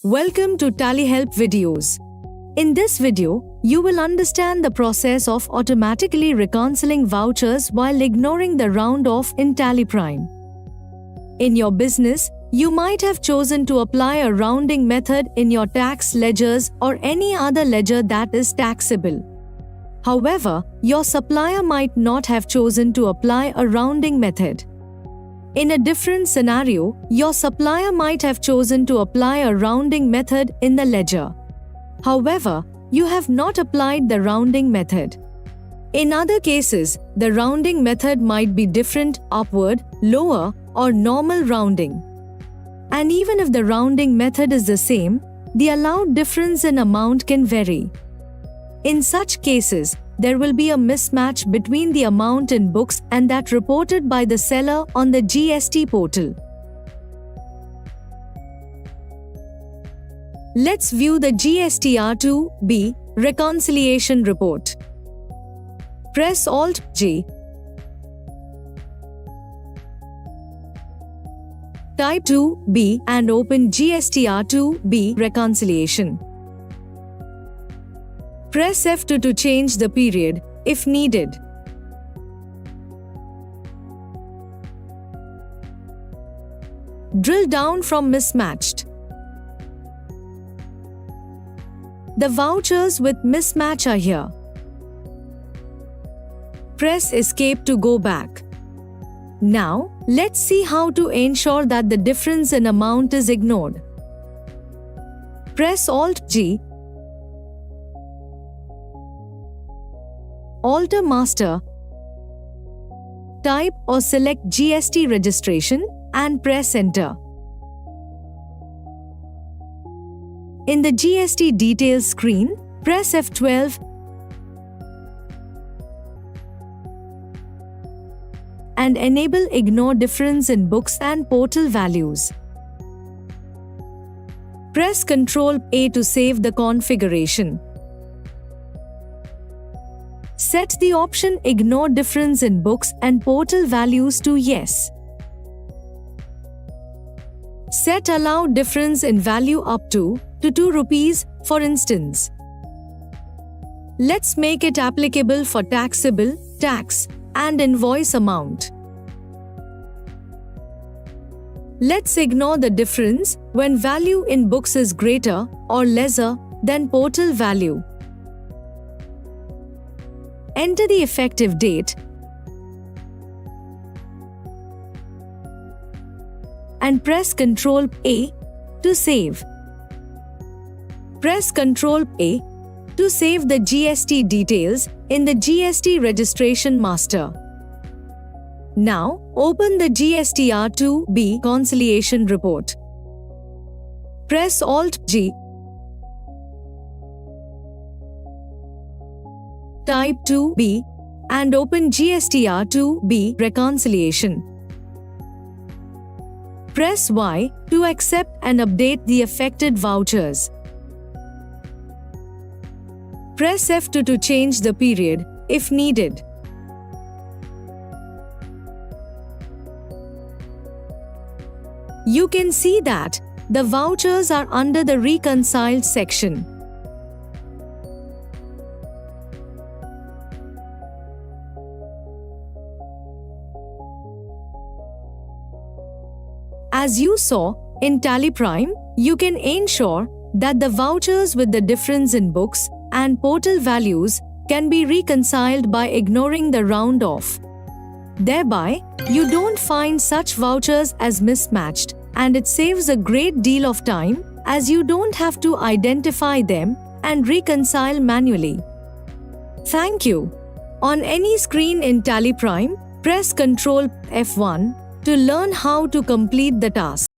Welcome to Tally Help videos. In this video, you will understand the process of automatically reconciling vouchers while ignoring the round off in Tally Prime. In your business, you might have chosen to apply a rounding method in your tax ledgers or any other ledger that is taxable. However, your supplier might not have chosen to apply a rounding method. In a different scenario, your supplier might have chosen to apply a rounding method in the ledger. However, you have not applied the rounding method. In other cases, the rounding method might be different, upward, lower, or normal rounding. And even if the rounding method is the same, the allowed difference in amount can vary. In such cases, there will be a mismatch between the amount in books and that reported by the seller on the GST portal. Let's view the GSTR2B reconciliation report. Press Alt-G. Type 2B and open GSTR2B reconciliation. Press F2 to change the period, if needed. Drill down from mismatched. The vouchers with mismatch are here. Press Escape to go back. Now, let's see how to ensure that the difference in amount is ignored. Press Alt-G. Alter Master. Type or select GST registration and press Enter. In the GST details screen, press F12 and enable Ignore Difference in Books and Portal Values. Press Ctrl-A to save the configuration. Set the option Ignore Difference in Books and Portal Values to Yes. Set Allow Difference in Value up to 2 rupees, for instance. Let's make it applicable for taxable, tax, and invoice amount. Let's ignore the difference when value in books is greater or lesser than portal value. Enter the effective date and press Ctrl-A to save. Press Ctrl-A to save the GST details in the GST Registration Master. Now, open the GSTR2B reconciliation report. Press Alt-G. Type 2B and open GSTR2B reconciliation. Press Y to accept and update the affected vouchers. Press F2 to change the period, if needed. You can see that the vouchers are under the Reconciled section. As you saw, in Tally Prime, you can ensure that the vouchers with the difference in books and portal values can be reconciled by ignoring the round off. Thereby, you don't find such vouchers as mismatched, and it saves a great deal of time as you don't have to identify them and reconcile manually. Thank you. On any screen in Tally Prime, press Ctrl F1 to learn how to complete the task.